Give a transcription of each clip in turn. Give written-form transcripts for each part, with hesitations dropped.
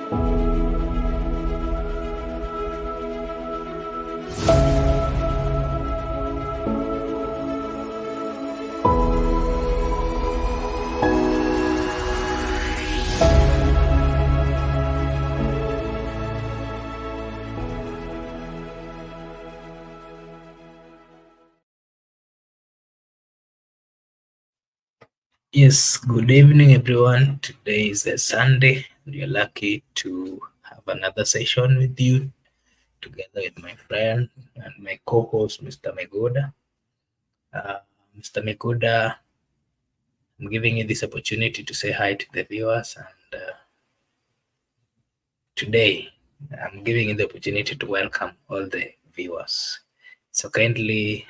Yes, good evening, everyone. Today is a Sunday. We are lucky to have another session with you, together with my friend and my co-host, Mr. Meguda. Mr. Meguda, I'm giving you this opportunity to say hi to the viewers, and today I'm giving you the opportunity to welcome all the viewers. So kindly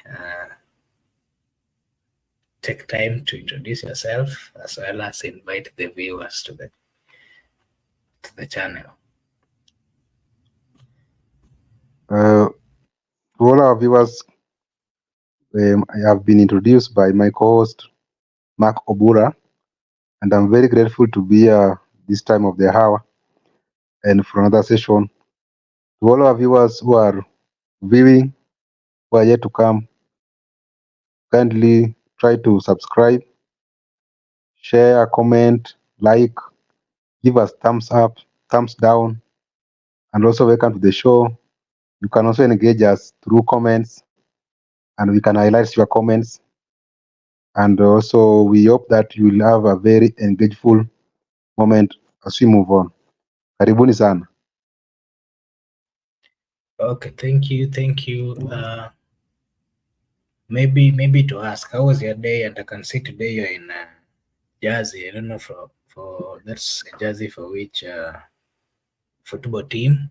take time to introduce yourself as well as invite the viewers to the channel. To all our viewers, I have been introduced by my co-host, Mark Obura, and I'm very grateful to be here this time of the hour and for another session. To all our viewers who are viewing, who are yet to come, kindly try to subscribe, share, comment, like, give us thumbs up, thumbs down, and also welcome to the show. You can also engage us through comments, and we can highlight your comments. And also, we hope that you will have a very engageful moment as we move on. Karibuni sana. Okay, thank you. Maybe to ask, how was your day? And I can see today you're in Jersey. I don't know for that's a Jersey for which football team.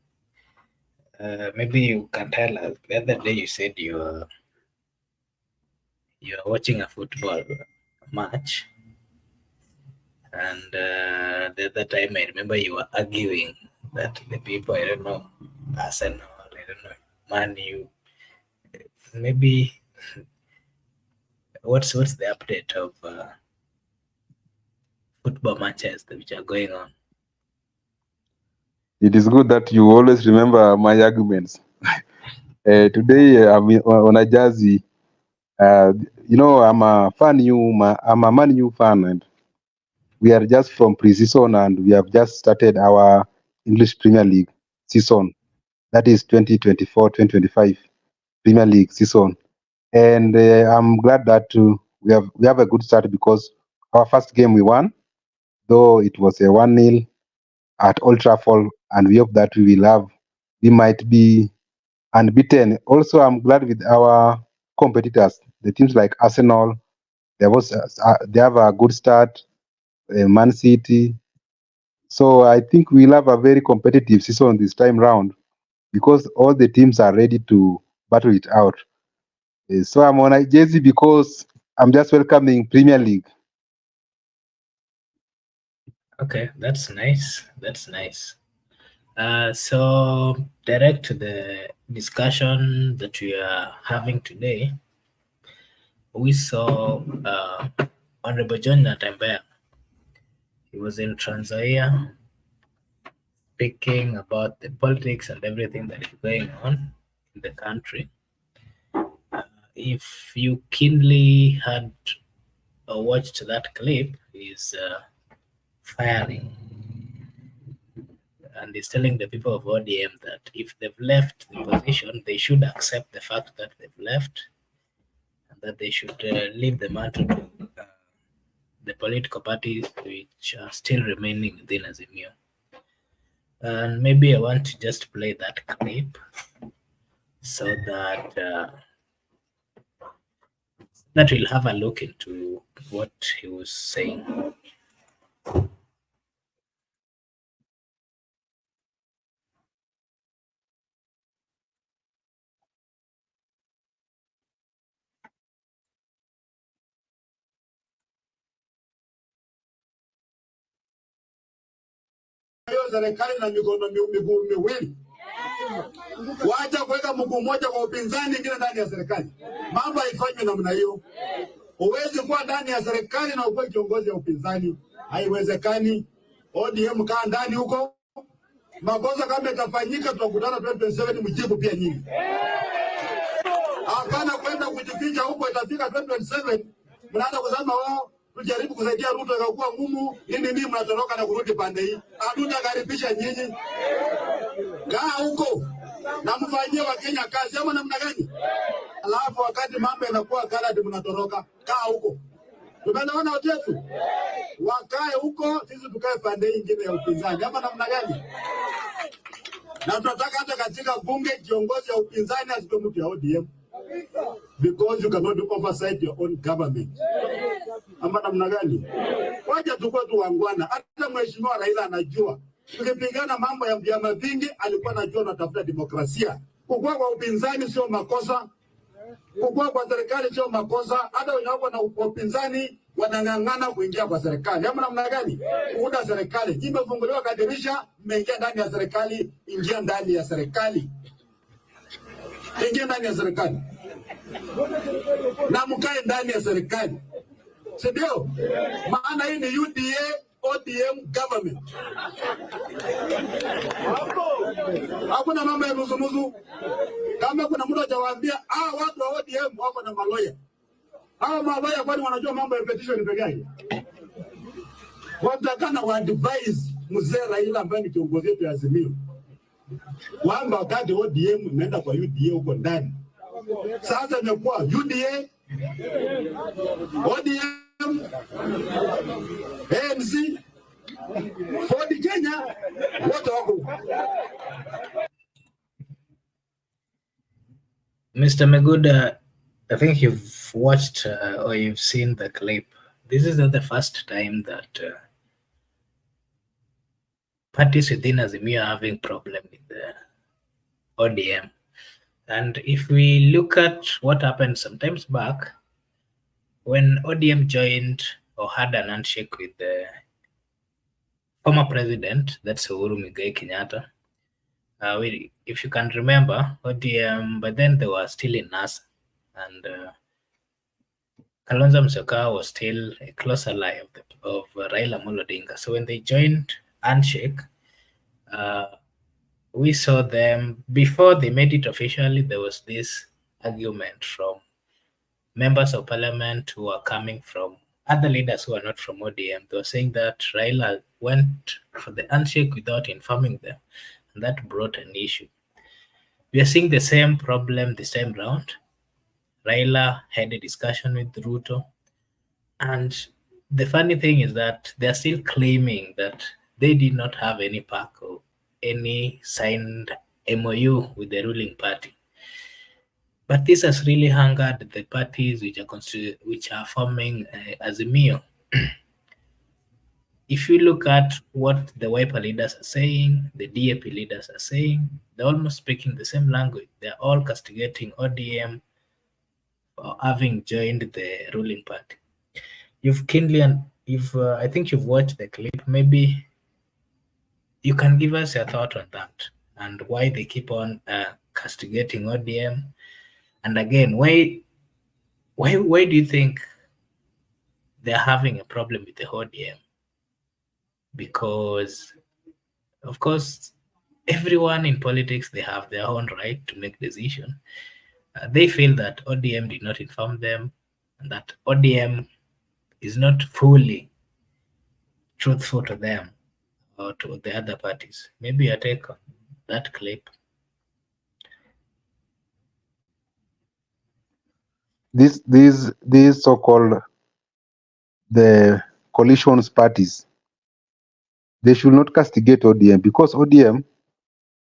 Maybe you can tell us. The other day you said you're watching a football match, and the other time I remember you were arguing that the people, I don't know, Arsenal, I don't know, Man U. Maybe what's the update of football matches which are going on? It is good that you always remember my arguments. Today I'm on a Jersey. I'm a I'm a Man U fan, and we are just from pre-season, and we have just started our English Premier League season. That is 2024-2025 Premier League season, and I'm glad that we have a good start because our first game we won, though it was a 1-0 at Old Trafford, and we hope that we might be unbeaten. Also, I'm glad with our competitors, the teams like Arsenal. They have a good start. Man City. So I think we'll have a very competitive season this time round because all the teams are ready to battle it out. So I'm on a jersey because I'm just welcoming Premier League. Okay, that's nice. That's nice. So direct to the discussion that we are having today, we saw Honorable John Natembeya. He was in Tanzania speaking about the politics and everything that is going on in the country. If you keenly had watched that clip, he's firing and is telling the people of ODM that if they've left the position, they should accept the fact that they've left and that they should leave the matter to the political parties which are still remaining within Azimio. And maybe I want to just play that clip so that we'll have a look into what he was saying. Serikali na miguu miwili, wacha kuweka mguu mmoja kwa upinzani, ingine ndani ya serikali. Mambo haifanywi namna hiyo. Huwezi kuwa ndani ya serikali na ukuwe kiongozi wa upinzani, haiwezekani. ODM kaa ndani huko, Makosa kama itafanyika tutakutana 2027 mjibu pia nyinyi. Hapana kwenda kujificha huko, itafika 2027 mnaanza kusema wao tujaribu kusaidia Ruto ikakuwa ngumu, nini mnatoroka na kurudi pande hii. Hatutakaribisha nyinyi. Kaa huko na mfanyie Wakenya kazi ama namna gani? Alafu wakati mambo yanakuwa kali mnatoroka. Kaa huko. Tumeona watu wetu wakae huko, sisi tukae pande nyingine ya upinzani ama namna gani? Na tunataka hata katika bunge kiongozi ya upinzani asitoe mtu ya ODM, because you cannot oversight your own government. Ama namna gani? Wacha tukue tu wangwana. Hata mheshimiwa Raila anajua tukipigana mambo ya vyama vingi, alikuwa anajua natafuta demokrasia. Kukua kwa upinzani sio makosa, kukua kwa serikali sio makosa. Hata wenye wako na upinzani wanang'ang'ana kuingia kwa serikali. Ama namna gani? Kuunda serikali. Imefunguliwa kadirisha, mmeingia ndani ya serikali, ingia ndani ya serikali. Ingia ndani ya serikali. Na mkae ndani ya serikali. Sindio? Maana hii ni UDA ODM government. Hakuna mambo ya nusu. Kama kuna mtu hajawaambia, watu wa ODM wako na maloya. Hao maloya kwani wanajua mambo ya petition peke yake? Watakana wa advise mzee Raila ambaye ni kiongozi wetu Azimio. Wamba wakati ODM imeenda kwa UDA huko ndani. Sasa imekuwa UDA, ODM, ANC, Ford Kenya, wote wako. Mr. Meguda, I think you've watched or you've seen the clip. This is not the first time that parties within Azimio are having problem with the ODM. And if we look at what happened sometimes back, when ODM joined or had an handshake with the former president, that's Uhuru Muigai Kenyatta, if you can remember, ODM, but then they were still in NASA, and Kalonzo Musyoka was still a close ally of Raila Odinga. So when they joined handshake, we saw them, before they made it officially, there was this argument from members of parliament who are coming from other leaders who are not from ODM. They were saying that Raila went for the handshake without informing them, and that brought an issue. We are seeing the same problem this time round. Raila had a discussion with Ruto, and the funny thing is that they are still claiming that they did not have any pack or any signed MOU with the ruling party. But this has really angered the parties which are forming Azimio. If you look at what the Wiper leaders are saying, the DAP leaders are saying, they're almost speaking the same language. They're all castigating ODM for having joined the ruling party. I think you've watched the clip. Maybe you can give us your thought on that and why they keep on castigating ODM. And again, why do you think they're having a problem with the ODM? Because, of course, everyone in politics, they have their own right to make decisions. They feel that ODM did not inform them, and that ODM is not fully truthful to them or to the other parties. Maybe I take that clip. These so-called the coalitions parties, they should not castigate ODM, because ODM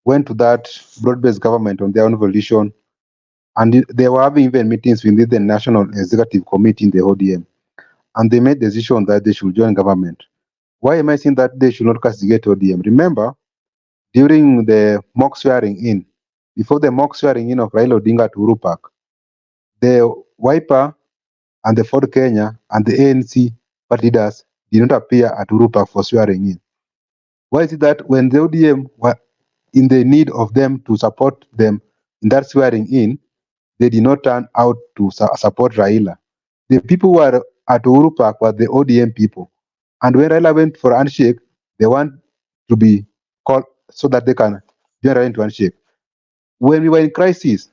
went to that broad-based government on their own volition, and they were having even meetings within the National Executive Committee in the ODM, and they made decision that they should join government. Why am I saying that they should not castigate ODM? Remember, during the mock swearing in, before the mock swearing in of Raila Odinga to Uhuru Park, the Wiper and the Ford Kenya and the ANC party leaders did not appear at Uhuru Park for swearing in. Why is it that when the ODM were in the need of them to support them in that swearing in, they did not turn out to support Raila? The people who were at Uhuru Park were the ODM people. And when Raila went for a handshake, they want to be called so that they can generate into handshake. When we were in crisis,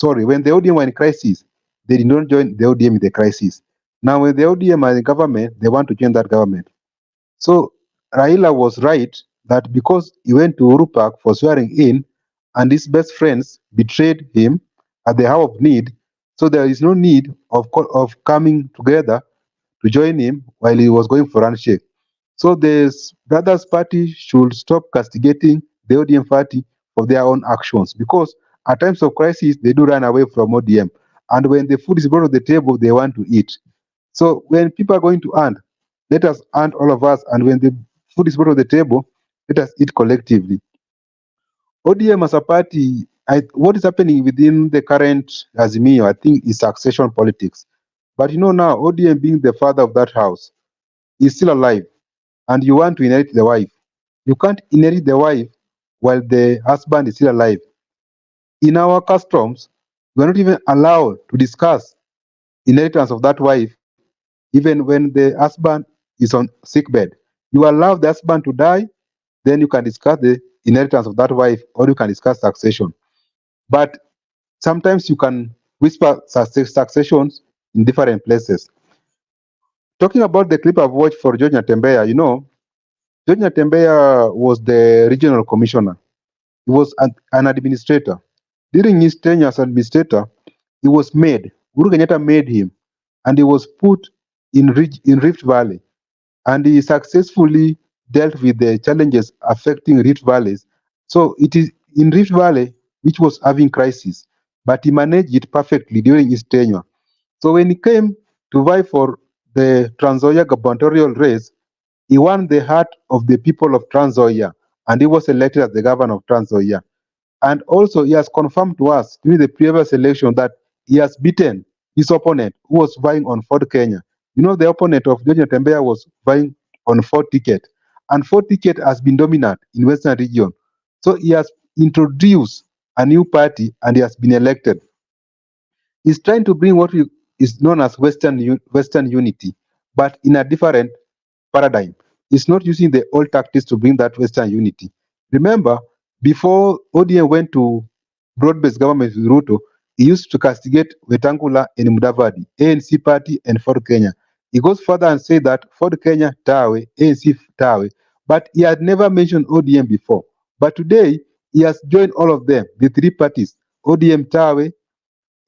when the ODM were in crisis, they did not join the ODM in the crisis. Now, when the ODM are in government, they want to join that government. So Raila was right that because he went to Uhuru Park for swearing in, and his best friends betrayed him at the hour of need, so there is no need of coming together to join him while he was going for handshake. So the brothers party should stop castigating the ODM party for their own actions, because at times of crisis they do run away from ODM, and when the food is brought to the table they want to eat. So when people are going to earn, let us earn all of us, and when the food is brought to the table, let us eat collectively. ODM as a party, what is happening within the current Azimio, I think, is succession politics. But now ODM being the father of that house is still alive, and you want to inherit the wife. You can't inherit the wife while the husband is still alive. In our customs, we are not even allowed to discuss inheritance of that wife, even when the husband is on sick bed. You allow the husband to die, then you can discuss the inheritance of that wife, or you can discuss succession. But sometimes you can whisper successions in different places. Talking about the clip I've watched for George Natembeya, George Natembeya was the regional commissioner. He was an administrator. During his tenure as administrator, he was made, Uhuru Kenyatta made him, and he was put in Rift Valley, and he successfully dealt with the challenges affecting Rift Valleys. So it is in Rift Valley which was having crisis, but he managed it perfectly during his tenure. So when he came to vie for the Trans Nzoia gubernatorial race, he won the heart of the people of Trans Nzoia, and he was elected as the governor of Trans Nzoia. And also, he has confirmed to us during the previous election that he has beaten his opponent, who was vying on Ford Kenya. The opponent of George Natembeya was vying on Ford ticket, and Ford ticket has been dominant in Western region. So he has introduced a new party, and he has been elected. He's trying to bring what is known as Western unity, but in a different paradigm. He's not using the old tactics to bring that Western unity. Remember, before ODM went to broad-based government with Ruto, he used to castigate Wetangula and Mudavadi, ANC party and Ford Kenya. He goes further and say that Ford Kenya tawe, ANC tawe, but he had never mentioned ODM before. But today, he has joined all of them, the three parties, ODM tawe,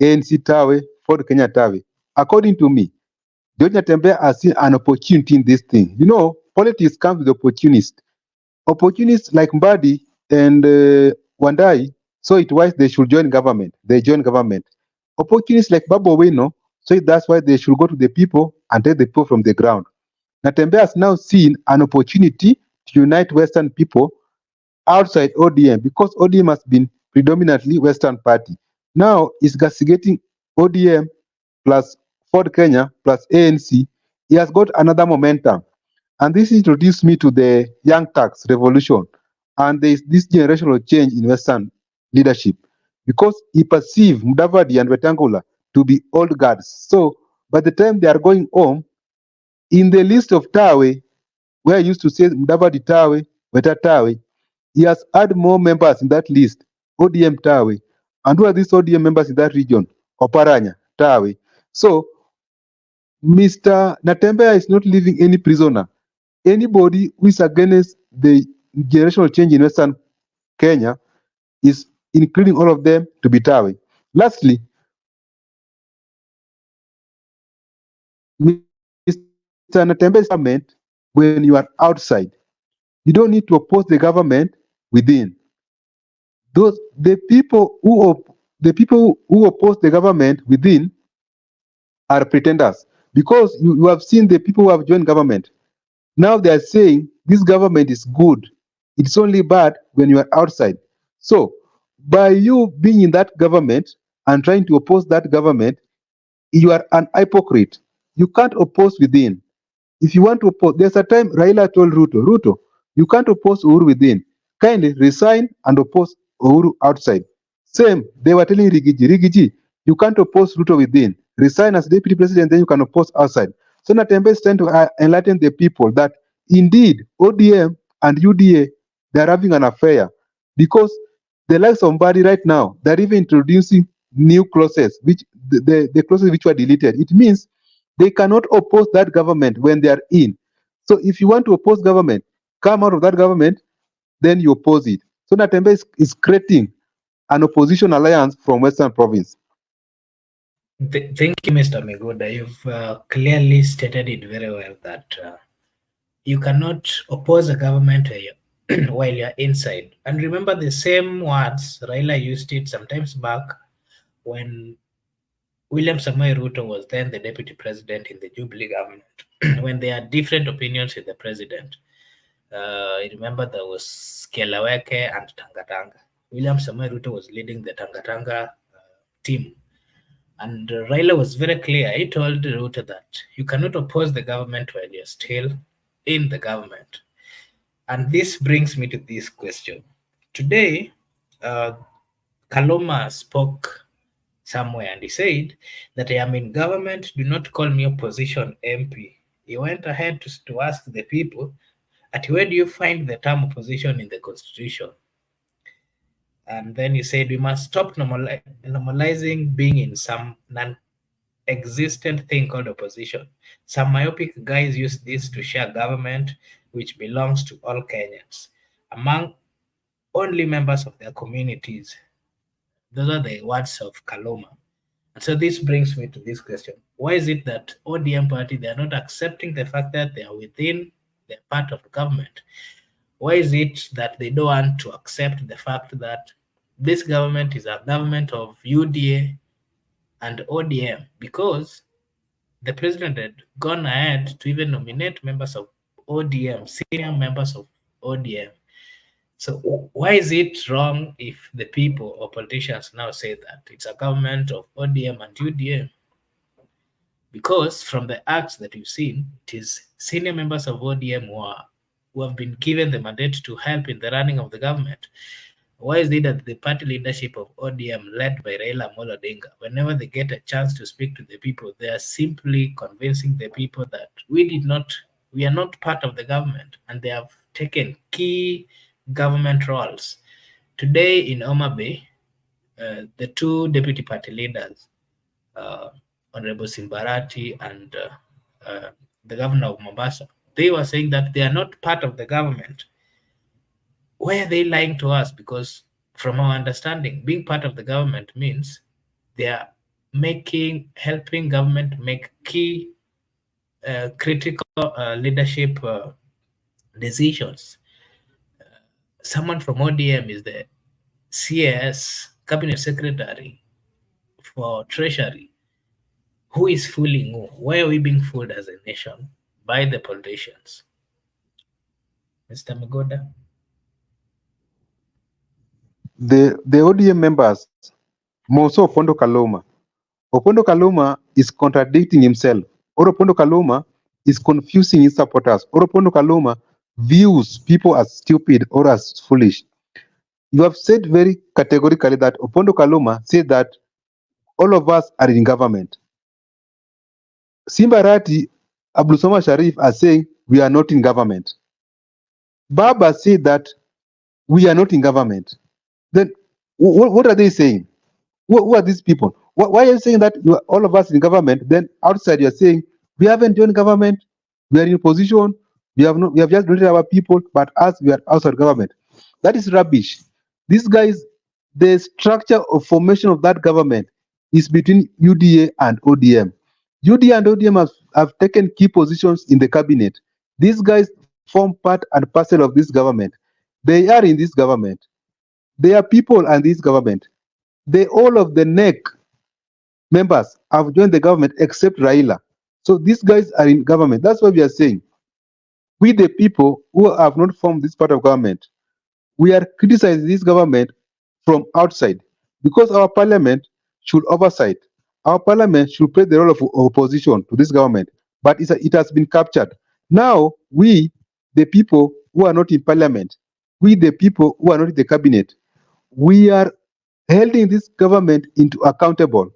ANC tawe, Ford Kenya tawe. According to me, George Natembeya has seen an opportunity in this thing. Politics comes with opportunists. Opportunists like Mbadi and Wandai saw it wise they should join government. They join government. Opportunists like Babu Owino saw that's why they should go to the people and take the people from the ground. Natembeya has now seen an opportunity to unite Western people outside ODM, because ODM has been predominantly Western party. Now he's castigating ODM plus Ford Kenya plus ANC. He has got another momentum. And this introduced me to the young tax revolution. And there is this generational change in Western leadership, because he perceived Mudavadi and Wetangula to be old guards. So by the time they are going home, in the list of Tawe, where I used to say Mudavadi Tawe, Weta Tawe, he has had more members in that list, ODM Tawe. And who are these ODM members in that region? Oparanya, Tawe. So Mr. Natembeya is not leaving any prisoner. Anybody who is against the generational change in Western Kenya is including all of them to be Tawe. Lastly, Mr. Natembeya's government, when you are outside, you don't need to oppose the government within. The people who oppose the government within are pretenders, because you have seen the people who have joined government. Now they are saying this government is good. It's only bad when you are outside. So by you being in that government and trying to oppose that government, you are an hypocrite. You can't oppose within. If you want to oppose, there's a time Raila told Ruto, you can't oppose Uhuru within. Kindly resign and oppose Uhuru outside. Same, they were telling Rigiji, you can't oppose Ruto within. Resign as deputy president, then you can oppose outside. So Natembeya is trying to enlighten the people that indeed ODM and UDA, they are having an affair. because the likes of Mbadi right now, they're even introducing new clauses, which the clauses which were deleted. It means they cannot oppose that government when they are in. So if you want to oppose government, come out of that government, then you oppose it. So Natembeya is creating an opposition alliance from Western Province. Thank you, Mr. Miguda. You've clearly stated it very well that you cannot oppose a government while you're inside. And remember the same words Raila used it sometimes back when William Samoei Ruto was then the deputy president in the Jubilee government, when there are different opinions with the president. I remember there was Kelaweke and Tangatanga. William Samoei Ruto was leading the Tangatanga team. And Raila was very clear. He told Ruto that you cannot oppose the government while you're still in the government. And this brings me to this question. Today, Kaloma spoke somewhere and he said that I am in government, do not call me opposition MP. He went ahead to ask the people, at where do you find the term opposition in the constitution? And then he said we must stop normalizing being in some non-existent thing called opposition. Some myopic guys use this to share government which belongs to all Kenyans among only members of their communities. Those are the words of Kaloma. And so this brings me to this question. Why is it that ODM party, they are not accepting the fact that they are within the part of the government? Why is it that they don't want to accept the fact that this government is a government of UDA and ODM? Because the president had gone ahead to even nominate members of ODM, senior members of ODM. So why is it wrong if the people or politicians now say that it's a government of ODM and UDA? Because from the acts that we've seen, it is senior members of ODM who have been given the mandate to help in the running of the government. Why is it that the party leadership of ODM, led by Raila Odinga, whenever they get a chance to speak to the people, they are simply convincing the people that we are not part of the government, and they have taken key government roles. Today in Homa Bay, the two deputy party leaders, Honorable Simbarati and the governor of Mombasa, they were saying that they are not part of the government. Why are they lying to us? Because from our understanding, being part of the government means they are helping government make key critical leadership decisions. Someone from ODM is the CS, Cabinet Secretary for Treasury. Who is fooling who? Why are we being fooled as a nation by the politicians? Mr. Migoda? The ODM members, more so Opondo Kaloma. Opondo Kaloma is contradicting himself. Or Opondo Kaloma is confusing his supporters. Or Opondo Kaloma views people as stupid or as foolish. You have said very categorically that Opondo Kaloma said that all of us are in government. Simbarati, Abdulsoma Sharif are saying we are not in government. Baba said that we are not in government. Then what are they saying? Who are these people? Why are you saying that all of us in government? Then outside you are saying we haven't joined government, we are in opposition, we have just voted our people, but us, we are outside government. That is rubbish. These guys, the structure of formation of that government is between UDA and ODM. UDA and ODM have taken key positions in the cabinet. These guys form part and parcel of this government. They are in this government. They are people and this government. All of the NEC members have joined the government except Raila. So these guys are in government. That's what we are saying. We, the people who have not formed this part of government, we are criticizing this government from outside because our parliament should oversight. Our parliament should play the role of opposition to this government, but it has been captured. Now, we, the people who are not in parliament, we, the people who are not in the cabinet, we are holding this government into accountable.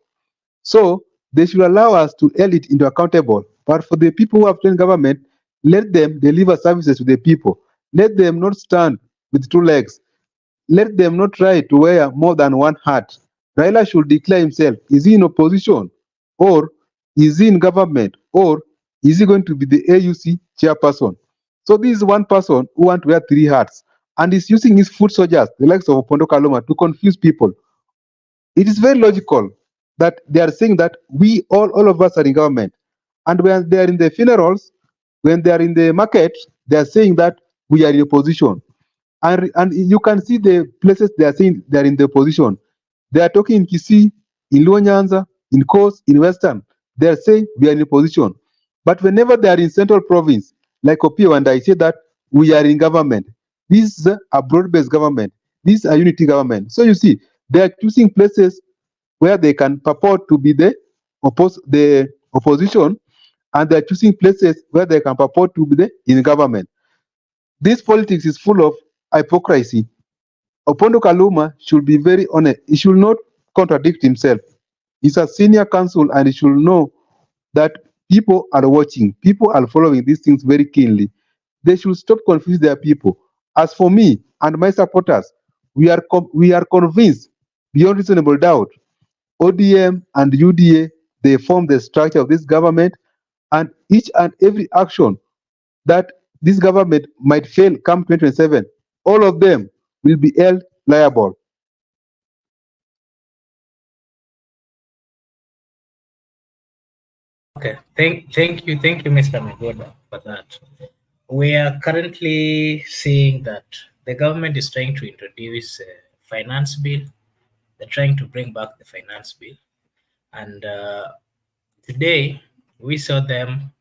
So they should allow us to hold it into accountable. But for the people who have joined government, let them deliver services to the people. Let them not stand with two legs. let them not try to wear more than one hat. Raila should declare himself. Is he in opposition? Or is he in government? Or is he going to be the AUC chairperson? So this is one person who wants to wear three hats and is using his foot soldiers, the likes of Opondo Kaluma, to confuse people. It is very logical that they are saying that we all of us are in government. And when they are in the funerals, when they are in the market, they are saying that we are in opposition. And you can see the places they are saying they are in the opposition. They are talking in Kisii, in Luo Nyanza, in Coast, in Western. They are saying we are in opposition. But whenever they are in Central Province, like Opio, and I say that we are in government. This is a broad-based government. This is a unity government. So you see, they are choosing places where they can purport to be the opposition, and they are choosing places where they can purport to be the in government. This politics is full of hypocrisy. Opondo Kaluma should be very honest. He should not contradict himself. He's a senior counsel and he should know that people are watching. People are following these things very keenly. They should stop confusing their people. As for me and my supporters, we are convinced beyond reasonable doubt. ODM and UDA, they form the structure of this government, and each and every action that this government might fail come 2027, all of them will be held liable. Okay, thank you, Mr. Magoda, for that. We are currently seeing that the government is trying to introduce a finance bill. They're trying to bring back the finance bill, and today we saw them,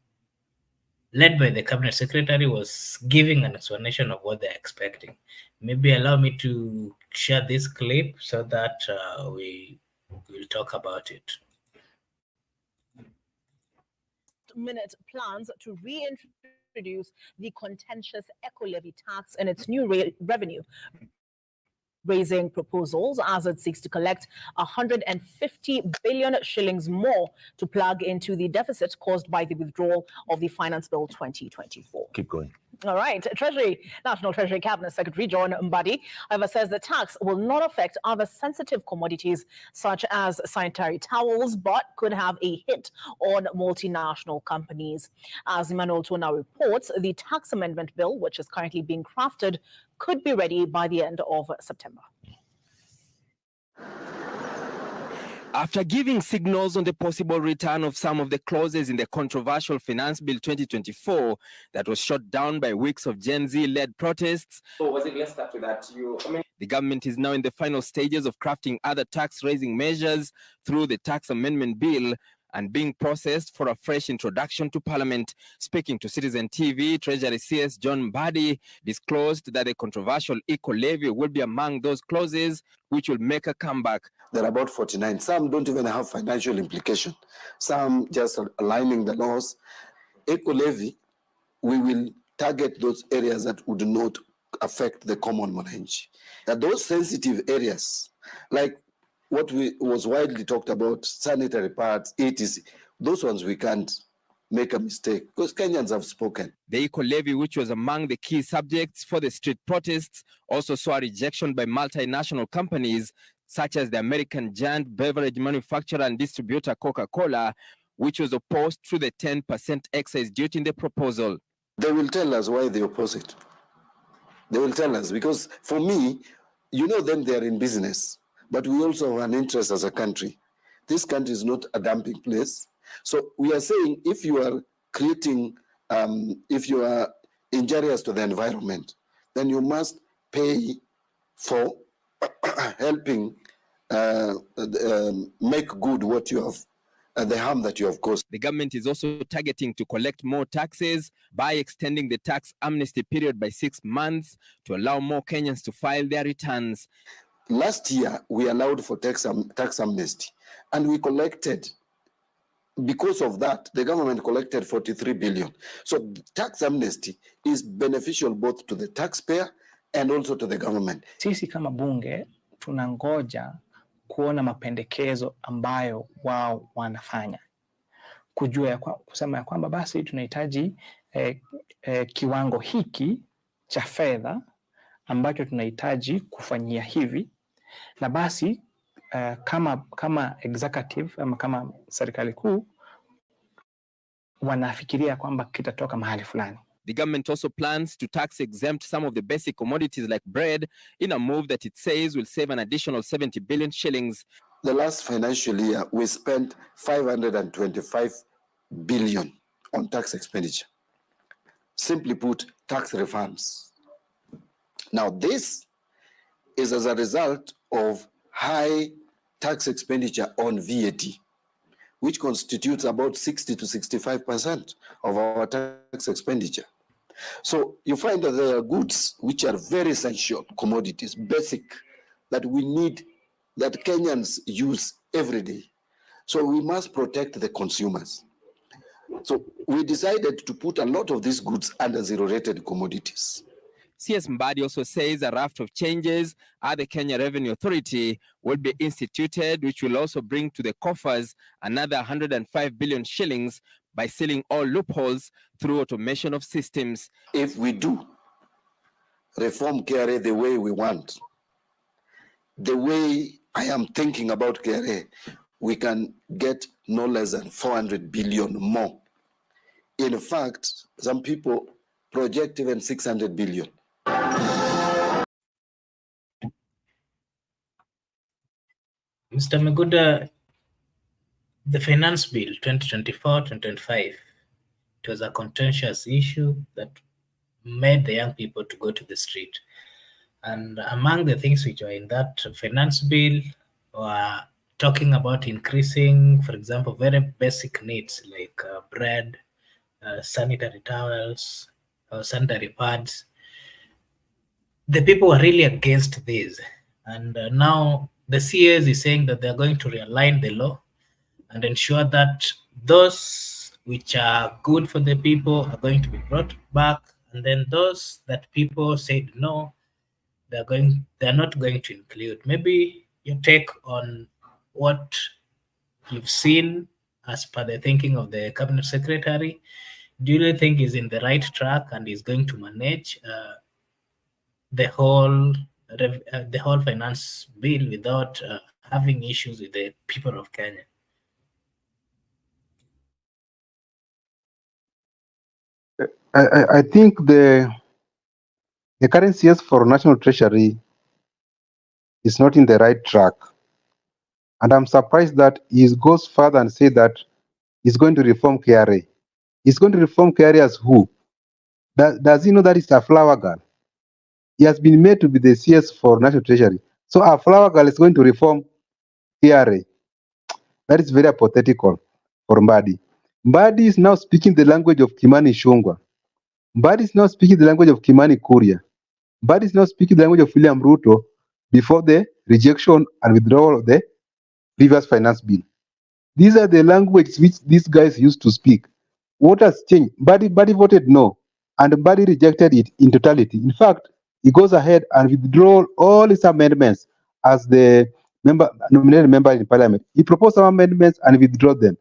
led by the cabinet secretary, was giving an explanation of what they're expecting. Maybe allow me to share this clip so that we will talk about it. Minute plans to reintroduce the contentious eco-levy tax in its new revenue raising proposals as it seeks to collect 150 billion shillings more to plug into the deficit caused by the withdrawal of the Finance Bill 2024. Keep going. All right. National Treasury Cabinet Secretary John Mbadi, however, says the tax will not affect other sensitive commodities such as sanitary towels, but could have a hit on multinational companies. As Emmanuel Tuna reports, the tax amendment bill, which is currently being crafted, could be ready by the end of September. After giving signals on the possible return of some of the clauses in the controversial Finance Bill 2024 that was shot down by weeks of Gen Z-led protests, so was it less after that? The government is now in the final stages of crafting other tax-raising measures through the tax amendment bill and being processed for a fresh introduction to Parliament. Speaking to Citizen TV, Treasury CS John Mbadi disclosed that the controversial eco-levy will be among those clauses which will make a comeback. There are about 49. Some don't even have financial implication. Some just aligning the laws. Eco-levy, we will target those areas that would not affect the common mwananchi. Those sensitive areas, like what was widely talked about, sanitary pads, etc., those ones we can't make a mistake because Kenyans have spoken. The eco-levy, which was among the key subjects for the street protests, also saw a rejection by multinational companies such as the American giant beverage manufacturer and distributor Coca-Cola, which was opposed to the 10% excise duty in the proposal. They will tell us why they oppose it. They will tell us, because for me, you know them, they are in business, but we also have an interest as a country. This country is not a dumping place. So we are saying if you are creating, if you are injurious to the environment, then you must pay for helping make good what you have, the harm that you have caused. The government is also targeting to collect more taxes by extending the tax amnesty period by 6 months to allow more Kenyans to file their returns. Last year, we allowed for tax amnesty, and we collected, because of that, the government collected 43 billion. So tax amnesty is beneficial both to the taxpayer and also to the government. Sisi kama bunge tunangoja kuona mapendekezo ambayo wao wanafanya, kusema ya kwamba basi tunahitaji kiwango hiki cha fedha ambacho tunahitaji kufanyia hivi, na basi kama executive ama kama serikali kuu wanafikiria kwamba kitatoka mahali fulani. The government also plans to tax exempt some of the basic commodities like bread in a move that it says will save an additional 70 billion shillings. The last financial year, we spent 525 billion on tax expenditure. Simply put, tax refunds. Now, this is as a result of high tax expenditure on VAT, which constitutes about 60 to 65% of our tax expenditure. So you find that there are goods which are very essential commodities, basic, that we need, that Kenyans use every day. So we must protect the consumers. So we decided to put a lot of these goods under zero-rated commodities. CS Mbadi also says a raft of changes at the Kenya Revenue Authority will be instituted, which will also bring to the coffers another 105 billion shillings by sealing all loopholes through automation of systems. If we do reform KRA the way we want, the way I am thinking about KRA, we can get no less than 400 billion more. In fact, some people project even 600 billion. Mr. Meguda, the Finance Bill 2024-2025, it was a contentious issue that made the young people to go to the street. And among the things which were in that Finance Bill were talking about increasing, for example, very basic needs like bread, sanitary towels, sanitary pads. The people were really against this. And now the CS is saying that they're going to realign the law and ensure that those which are good for the people are going to be brought back, and then those that people said no, they're not going to include. Maybe your take on what you've seen as per the thinking of the cabinet secretary. Do you think is in the right track and is going to manage the whole finance bill without having issues with the people of Kenya? I think the current CS for National Treasury is not in the right track. And I'm surprised that he goes further and say that he's going to reform KRA. He's going to reform KRA as who? Does he know that it's a flower girl? He has been made to be the CS for National Treasury. So a flower girl is going to reform KRA. That is very hypothetical for Mbadi. Mbadi is now speaking the language of Kimani Ichung'wah. Mbadi is now speaking the language of Kimani Kuria. Mbadi is now speaking the language of William Ruto before the rejection and withdrawal of the previous finance bill. These are the languages which these guys used to speak. What has changed? Mbadi voted no, and Mbadi rejected it in totality. In fact, he goes ahead and withdraw all his amendments as the nominated member in parliament. He proposed some amendments and withdraw them.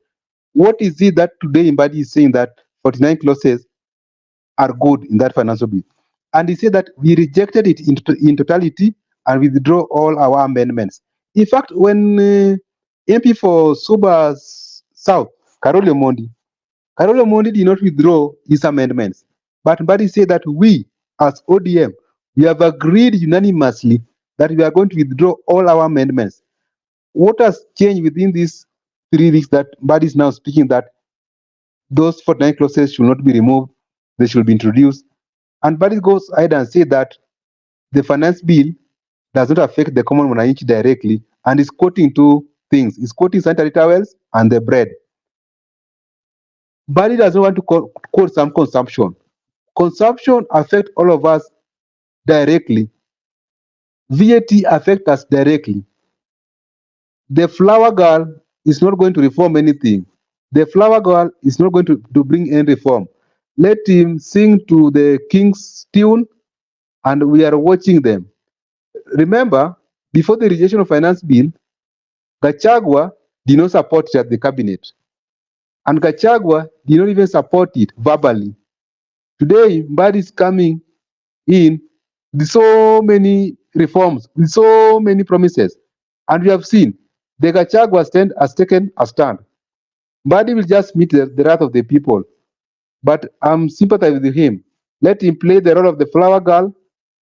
What is it that today Mbadi is saying that 49 clauses are good in that financial bill? And he said that we rejected it in totality and withdraw all our amendments. In fact, when MP for Suba South, Carol Omondi did not withdraw his amendments. But Mbadi said that we, as ODM, we have agreed unanimously that we are going to withdraw all our amendments. What has changed within these 3 weeks that Mbadi is now speaking that those 49 clauses should not be removed, they should be introduced? And Mbadi goes ahead and say that the finance bill does not affect the common mwananchi directly, and is quoting 2 things. He's quoting sanitary towels and the bread. Mbadi doesn't want to quote some consumption. Consumption affects all of us directly. VAT affects us directly. The flower girl is not going to reform anything. The flower girl is not going to bring any reform. Let him sing to the king's tune, and we are watching them. Remember, before the rejection of finance bill, Gachagua did not support it at the cabinet. And Gachagua did not even support it verbally. Today, Mbadi is coming in with so many reforms, with so many promises. And we have seen the Gachagua has taken a stand. Mbadi will just meet the wrath of the people. But I'm sympathizing with him. Let him play the role of the flower girl.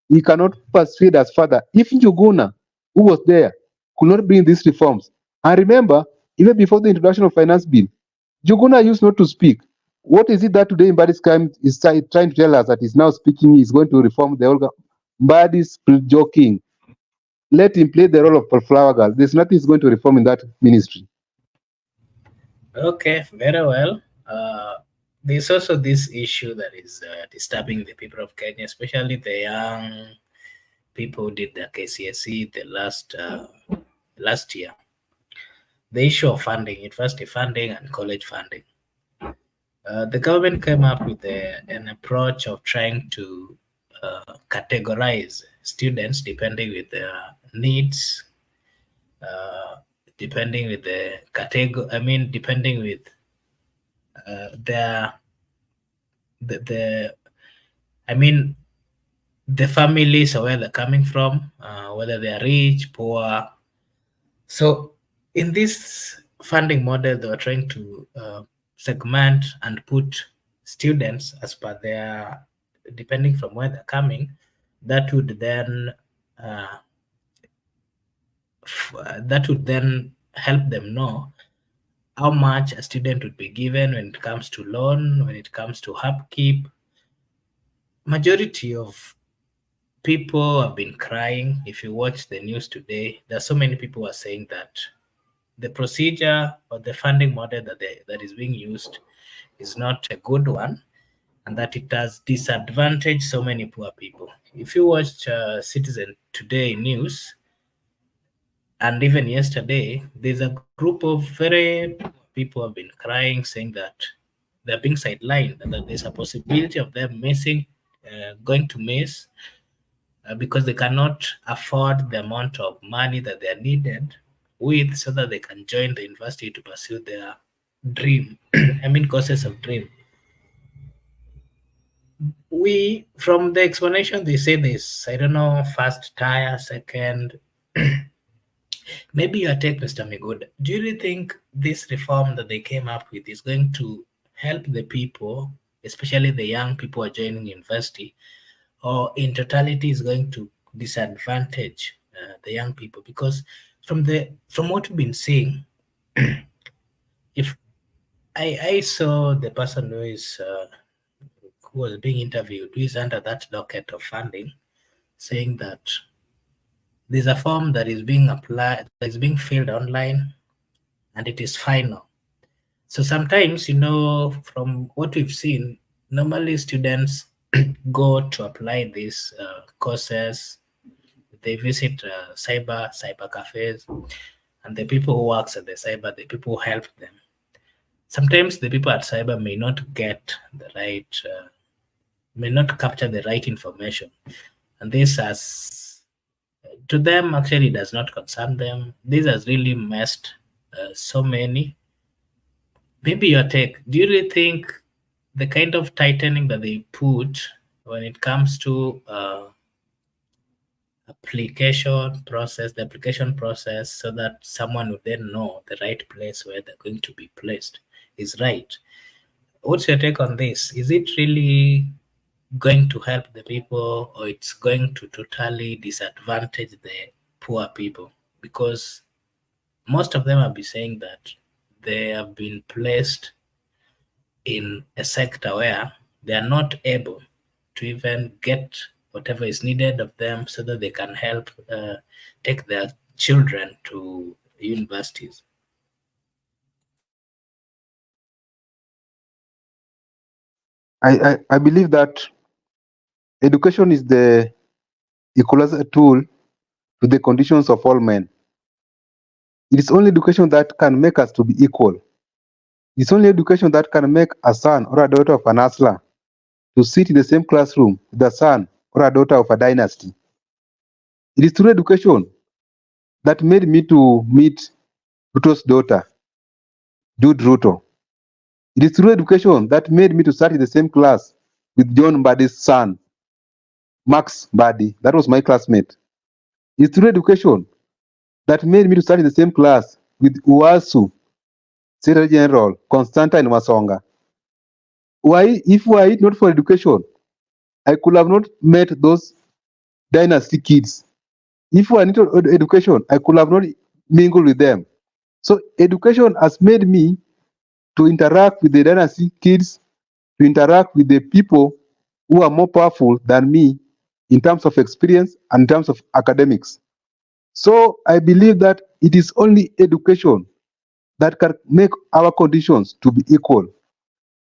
He cannot persuade us further. If Njuguna, who was there, could not bring these reforms. And remember, even before the introduction of finance bill, Njuguna used not to speak. What is it that today Mbadi's crime is trying to tell us that he's now speaking, he's going to reform the whole Mbadi's joking. Let him play the role of a flower girl. There's nothing he's going to reform in that ministry. Okay, very well. There's also this issue that is disturbing the people of Kenya, especially the young people who did the KCSE the last year. The issue of funding, university funding and college funding. The government came up with an approach of trying to categorize students depending with their needs, depending with the category. I mean, depending with the I mean the families or where they're coming from, whether they are rich, poor. So in this funding model, they were trying to segment and put students as per their, depending from where they're coming. That would then help them know how much a student would be given when it comes to loan, when it comes to upkeep. Majority of people have been crying. If you watch the news today, there are so many people who are saying that the procedure or the funding model that is being used is not a good one, and that it has disadvantaged so many poor people. If you watch Citizen Today news, and even yesterday, there's a group of very people have been crying, saying that they're being sidelined and that there's a possibility of them missing, going to miss because they cannot afford the amount of money that they are needed with so that they can join the university to pursue their dream. I mean, courses of dream. From the explanation, they say this, I don't know, first tier, second. Maybe your take, Mr. Migud. Do you really think this reform that they came up with is going to help the people, especially the young people who are joining university, or in totality is going to disadvantage the young people? Because from what we've been seeing, if I saw the person who was being interviewed, who is under that docket of funding, saying that there's a form that is being applied, that is being filled online, and it is final. So sometimes, from what we've seen, normally students go to apply these courses. They visit cyber cafes, and the people who works at the cyber, the people who help them. Sometimes the people at cyber may not get the right, may not capture the right information, and this has, to them, actually does not concern them. This has really messed so many. Maybe your take. Do you really think the kind of tightening that they put when it comes to the application process, so that someone would then know the right place where they're going to be placed is right? What's your take on this? Is it really going to help the people, or it's going to totally disadvantage the poor people? Because most of them have been saying that they have been placed in a sector where they are not able to even get whatever is needed of them so that they can help take their children to universities. I believe that education is the equalizer tool to the conditions of all men. It is only education that can make us to be equal. It's only education that can make a son or a daughter of an hustler to sit in the same classroom with a son or a daughter of a dynasty. It is through education that made me to meet Ruto's daughter, Jude Ruto. It is through education that made me to start in the same class with John Mbadi's son, Max Badi, that was my classmate. It's through education that made me to study in the same class with Uwasu, Secretary General, Constantine Masonga. Why, if were it not for education, I could have not met those dynasty kids. If were not education, I could have not mingled with them. So education has made me to interact with the dynasty kids, to interact with the people who are more powerful than me in terms of experience and in terms of academics. So I believe that it is only education that can make our conditions to be equal.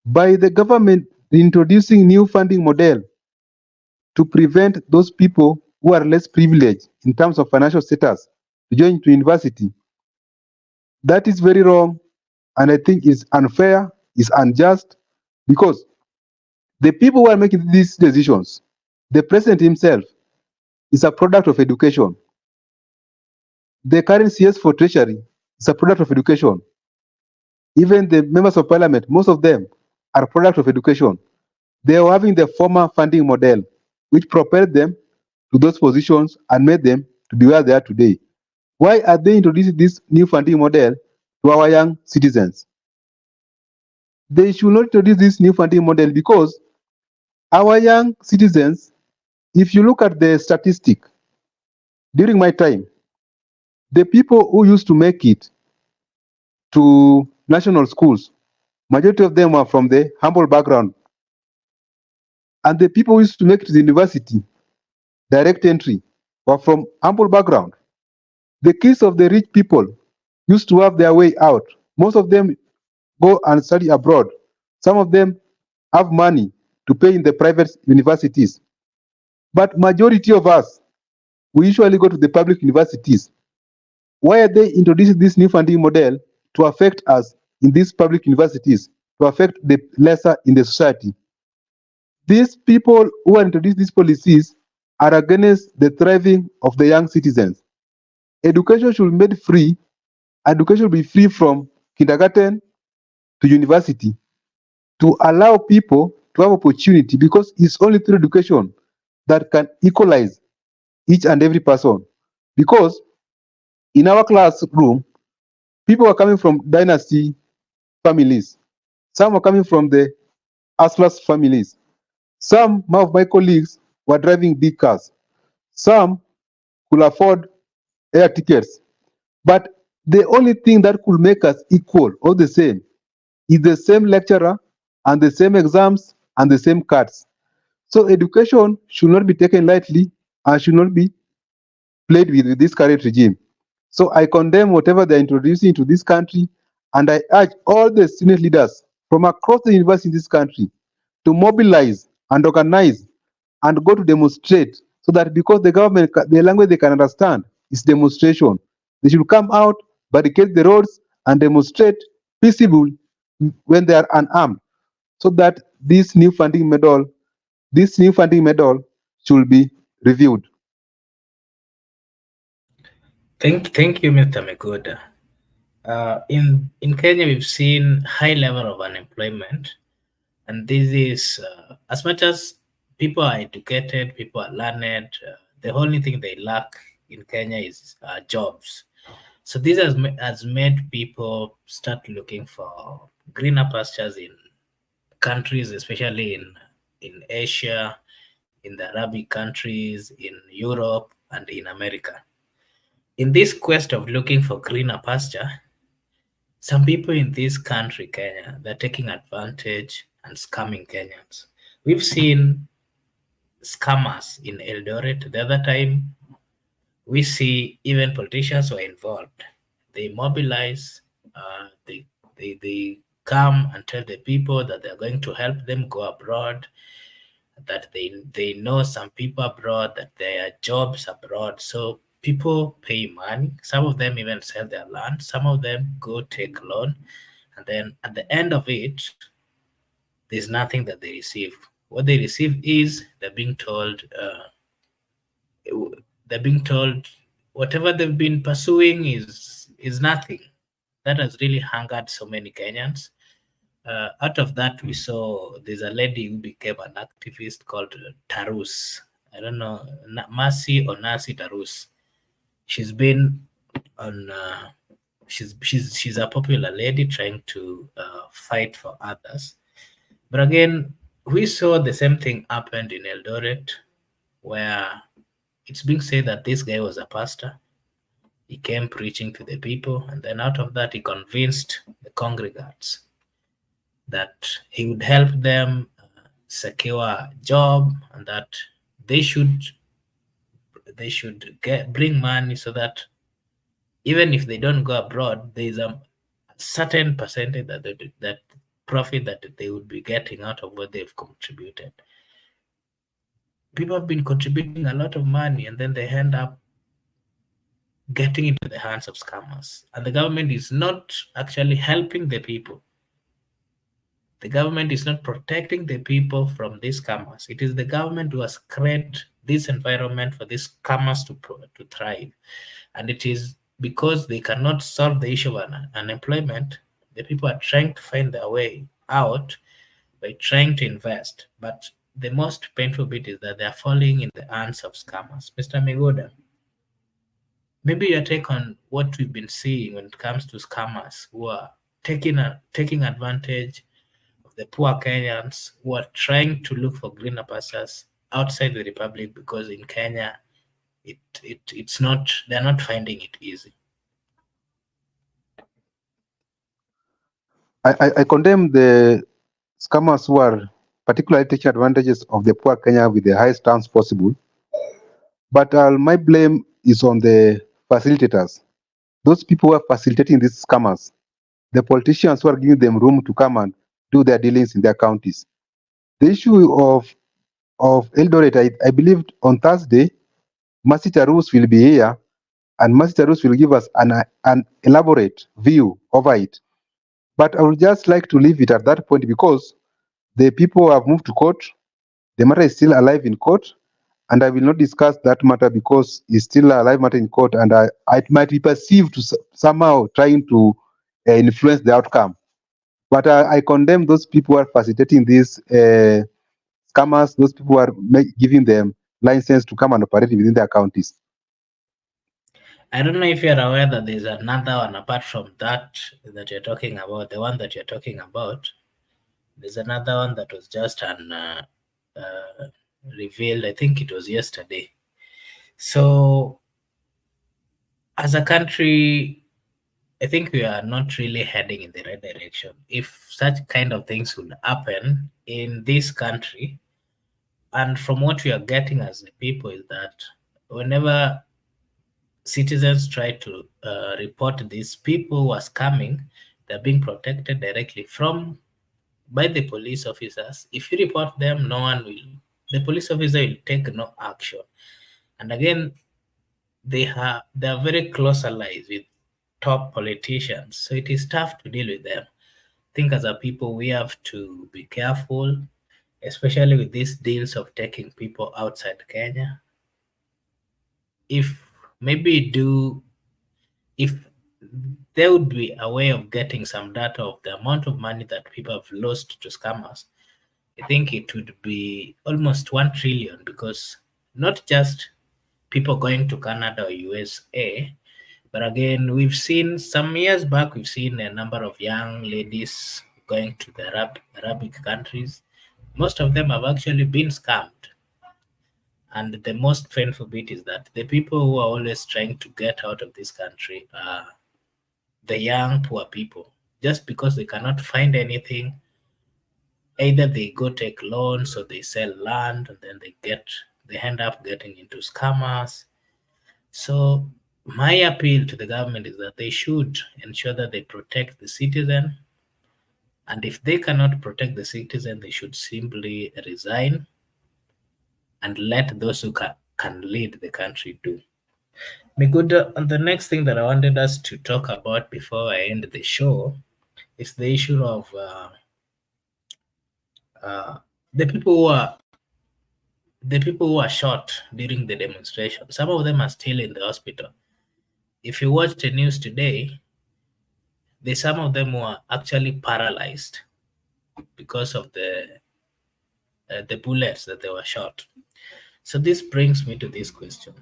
By the government introducing new funding model to prevent those people who are less privileged in terms of financial status to join to university, that is very wrong, and I think it's unfair, it's unjust, because the people who are making these decisions, the president himself is a product of education. The current CS for Treasury is a product of education. Even the members of parliament, most of them are a product of education. They are having the former funding model, which propelled them to those positions and made them to be where they are today. Why are they introducing this new funding model to our young citizens? They should not introduce this new funding model because our young citizens, if you look at the statistic, during my time, the people who used to make it to national schools, majority of them were from the humble background. And the people who used to make it to the university, direct entry, were from humble background. The kids of the rich people used to have their way out. Most of them go and study abroad. Some of them have money to pay in the private universities. But majority of us, we usually go to the public universities. Why are they introducing this new funding model to affect us in these public universities, to affect the lesser in the society? These people who are introducing these policies are against the thriving of the young citizens. Education should be made free. Education should be free from kindergarten to university to allow people to have opportunity, because it's only through education that can equalize each and every person. Because in our classroom, people are coming from dynasty families. Some are coming from the hustlers families. Some of my colleagues were driving big cars. Some could afford air tickets. But the only thing that could make us equal or the same is the same lecturer and the same exams and the same cards. So education should not be taken lightly and should not be played with this current regime. So I condemn whatever they're introducing to this country, and I urge all the student leaders from across the university in this country to mobilize and organize and go to demonstrate, so that because the government, the language they can understand is demonstration. They should come out, barricade the roads, and demonstrate peaceably when they are unarmed, so that this new funding model should be reviewed. Thank you, Mr. Megoda. In Kenya, we've seen high level of unemployment, and this is as much as people are educated, people are learned. The only thing they lack in Kenya is jobs. So this has made people start looking for greener pastures in countries, especially in Asia, in the Arabic countries, in Europe, and in America. In this quest of looking for greener pasture, some people in this country, Kenya, they're taking advantage and scamming Kenyans. We've seen scammers in Eldoret. The other time, we see even politicians were involved. They mobilize, they come and tell the people that they're going to help them go abroad, that they know some people abroad, that there are jobs abroad. So people pay money. Some of them even sell their land. Some of them go take loan. And then at the end of it, there's nothing that they receive. What they receive is they're being told whatever they've been pursuing is nothing. That has really angered so many Kenyans. Out of that, we saw there's a lady who became an activist called Tarus. I don't know, Mercy or Nasi Tarus. She's been on. She's a popular lady trying to fight for others. But again, we saw the same thing happened in Eldoret, where it's being said that this guy was a pastor. He came preaching to the people, and then out of that, he convinced the congregants that he would help them secure a job, and that they should bring money so that even if they don't go abroad, there is a certain percentage that profit that they would be getting out of what they've contributed. People have been contributing a lot of money, and then they end up getting into the hands of scammers. And the government is not actually helping the people. The government is not protecting the people from these scammers. It is the government who has created this environment for these scammers to thrive. And it is because they cannot solve the issue of unemployment, the people are trying to find their way out by trying to invest. But the most painful bit is that they are falling in the hands of scammers. Mr. Migoda, maybe your take on what we've been seeing when it comes to scammers who are taking advantage of the poor Kenyans who are trying to look for greener pastures outside the republic, because in Kenya it's not, they're not finding it easy. I condemn the scammers who are particularly taking advantages of the poor Kenya with the highest terms possible. But my blame is on the facilitators, those people who are facilitating these scammers, the politicians who are giving them room to come and do their dealings in their counties. The issue of Eldoret, I believe on Thursday, Mercy Tarus will be here, and Mercy Tarus will give us an elaborate view over it. But I would just like to leave it at that point, because the people have moved to court. The matter is still alive in court, and I will not discuss that matter because it's still a live matter in court, and it might be perceived to somehow trying to influence the outcome. But I condemn those people who are facilitating these scammers, those people who are giving them license to come and operate within their counties. I don't know if you're aware that there's another one apart from that you're talking about, the one that you're talking about. There's another one that was just revealed, I think it was yesterday. So as a country, I think we are not really heading in the right direction. If such kind of things would happen in this country, and from what we are getting as the people, is that whenever citizens try to report these people who are scamming, they're being protected directly by the police officers. If you report them, the police officer will take no action. And again, they are very close allies with top politicians, so it is tough to deal with them. I think as a people, we have to be careful, especially with these deals of taking people outside Kenya. If there would be a way of getting some data of the amount of money that people have lost to scammers, I think it would be almost 1 trillion, because not just people going to Canada or USA, but again, we've seen some years back, we've seen a number of young ladies going to the Arabic countries. Most of them have actually been scammed. And the most painful bit is that the people who are always trying to get out of this country are the young, poor people. Just because they cannot find anything, either they go take loans or they sell land, and then they end up getting into scammers. So my appeal to the government is that they should ensure that they protect the citizen. And if they cannot protect the citizen, they should simply resign and let those who can lead the do. Miguda, and the next thing that I wanted us to talk about before I end the show is the issue of the people who are shot during the demonstration. Some of them are still in the hospital. If you watch the news today, some of them were actually paralyzed because of the bullets that they were shot. So this brings me to this question.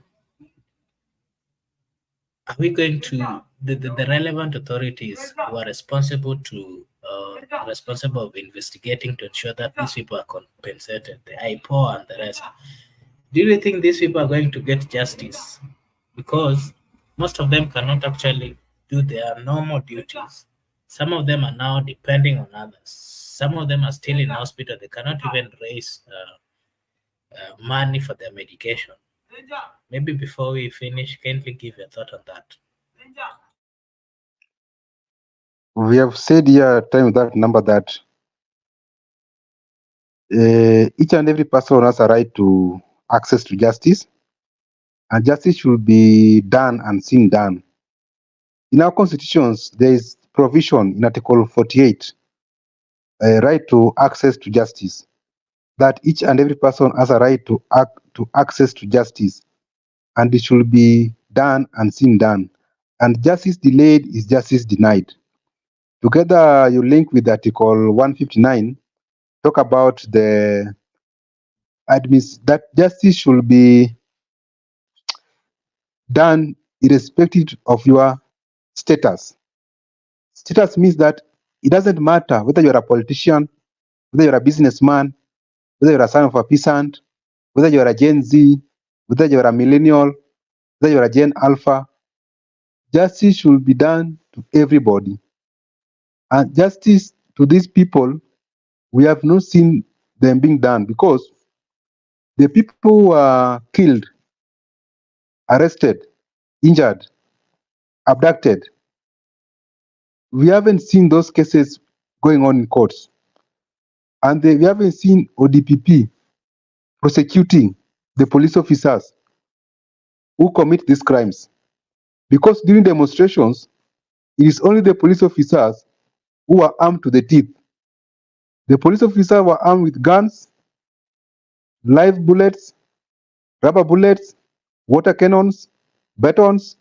Are we going to the relevant authorities who are responsible to responsible of investigating to ensure that these people are compensated, the IPO and the rest? Do you think these people are going to get justice? Because most of them cannot actually do their normal duties. Some of them are now depending on others. Some of them are still in hospital. They cannot even raise money for their medication. Maybe before we finish, kindly give your thought on that. We have said here time that number that each and every person has a right to access to justice, and justice should be done and seen done. In our constitutions, there is provision in Article 48, a right to access to justice, that each and every person has a right to access to justice, and it should be done and seen done. And justice delayed is justice denied. Together, you link with Article 159, talk about the that justice should be done irrespective of your status. Status means that it doesn't matter whether you're a politician, whether you're a businessman, whether you're a son of a peasant, whether you're a Gen Z, whether you're a millennial, whether you're a Gen Alpha. Justice should be done to everybody. And justice to these people, we have not seen them being done, because the people who are killed, arrested, injured, abducted, we haven't seen those cases going on in courts. And we haven't seen ODPP prosecuting the police officers who commit these crimes. Because during demonstrations, it is only the police officers who are armed to the teeth. The police officers were armed with guns, live bullets, rubber bullets, water cannons, batons.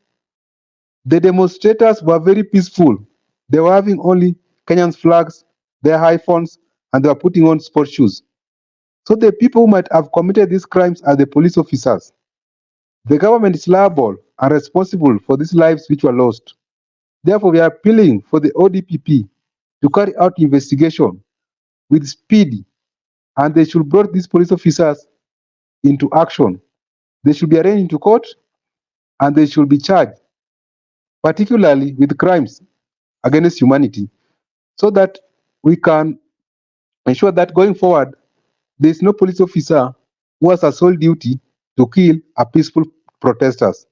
The demonstrators were very peaceful. They were having only Kenyan flags, their iPhones, and they were putting on sports shoes. So the people who might have committed these crimes are the police officers. The government is liable and responsible for these lives which were lost. Therefore, we are appealing for the ODPP to carry out investigation with speed, and they should bring these police officers into action. They should be arraigned into court, and they should be charged, particularly with crimes against humanity, so that we can ensure that going forward, there is no police officer who has a sole duty to kill a peaceful protesters.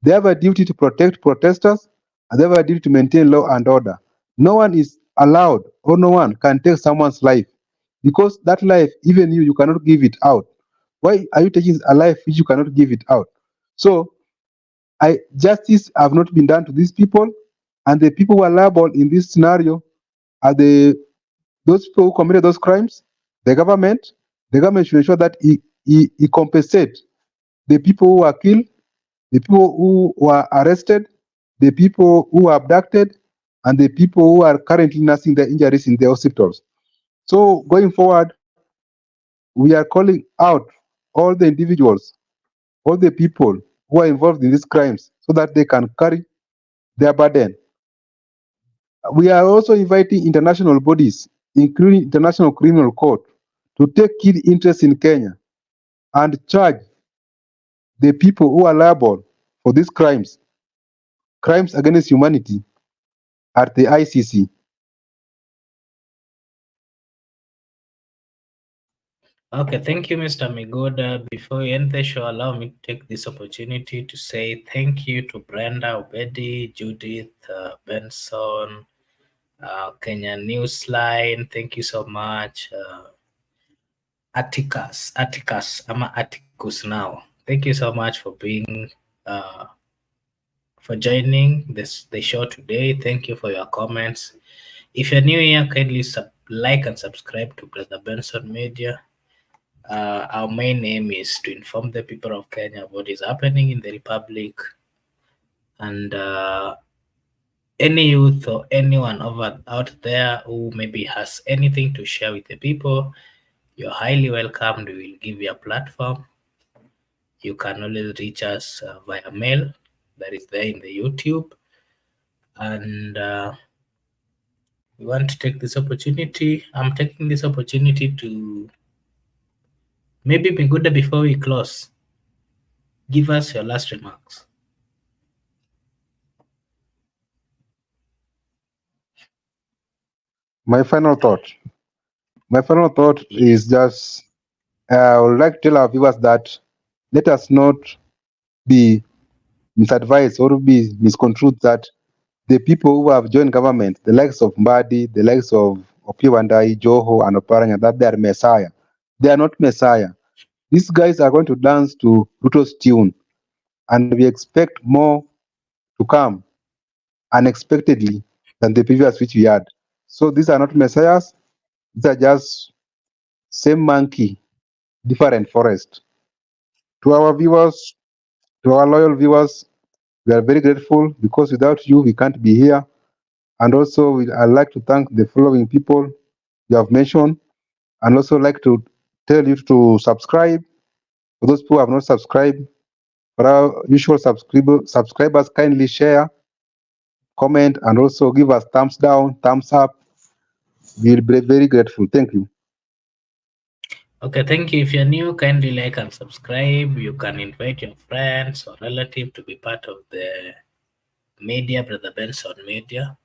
They have a duty to protect protesters, and they have a duty to maintain law and order. No one is allowed, or no one can take someone's life, because that life, even you cannot give it out. Why are you taking a life which you cannot give it out? So, justice have not been done to these people, and the people who are liable in this scenario are those people who committed those crimes. The government should ensure that he compensate the people who are killed, the people who were arrested, the people who were abducted, and the people who are currently nursing their injuries in the hospitals. So going forward, we are calling out all the individuals, all the people who are involved in these crimes, so that they can carry their burden. We are also inviting international bodies, including International Criminal Court, to take keen interest in Kenya and charge the people who are liable for these crimes against humanity, at the ICC. Okay, thank you, Mr. Migoda. Before we end the show, allow me to take this opportunity to say thank you to Brenda, Obedi, Judith, Benson, Kenya Newsline. Thank you so much. Atticus, I'm Atticus now. Thank you so much for being, for joining the show today. Thank you for your comments. If you're new here, kindly like and subscribe to Brother Benson Media. Our main aim is to inform the people of Kenya what is happening in the Republic, and any youth or anyone out there who maybe has anything to share with the people, you're highly welcome. We will give you a platform. You can always reach us via mail that is there in the YouTube. And we want to take this opportunity. I'm taking this opportunity to maybe Miguda, before we close, give us your last remarks. My final thought is just I would like to tell our viewers that let us not be misadvised or be misconstrued that the people who have joined government, the likes of Mbadi, the likes of Opiwandai, Joho, and Oparanya, that they are Messiah. They are not Messiah. These guys are going to dance to Ruto's tune, and we expect more to come unexpectedly than the previous which we had. So these are not messiahs. These are just same monkey, different forest. To our viewers, to our loyal viewers, we are very grateful because without you, we can't be here. And also, I'd like to thank the following people you have mentioned, and also like to tell you to subscribe. For those who have not subscribed, for our usual subscribers, kindly share, comment, and also give us thumbs down, thumbs up. We'll be very grateful. Thank you. Okay, thank you. If you're new, kindly like and subscribe. You can invite your friends or relative to be part of the media, Brother Benson Media.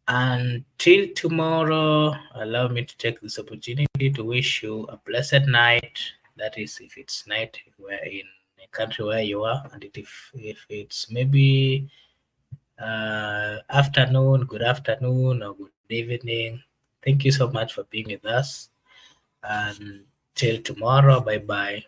Until tomorrow, allow me to take this opportunity to wish you a blessed night. That is, if it's night, we're in a country where you are, and if it's maybe afternoon, good afternoon or good evening. Thank you so much for being with us. And till tomorrow, bye bye.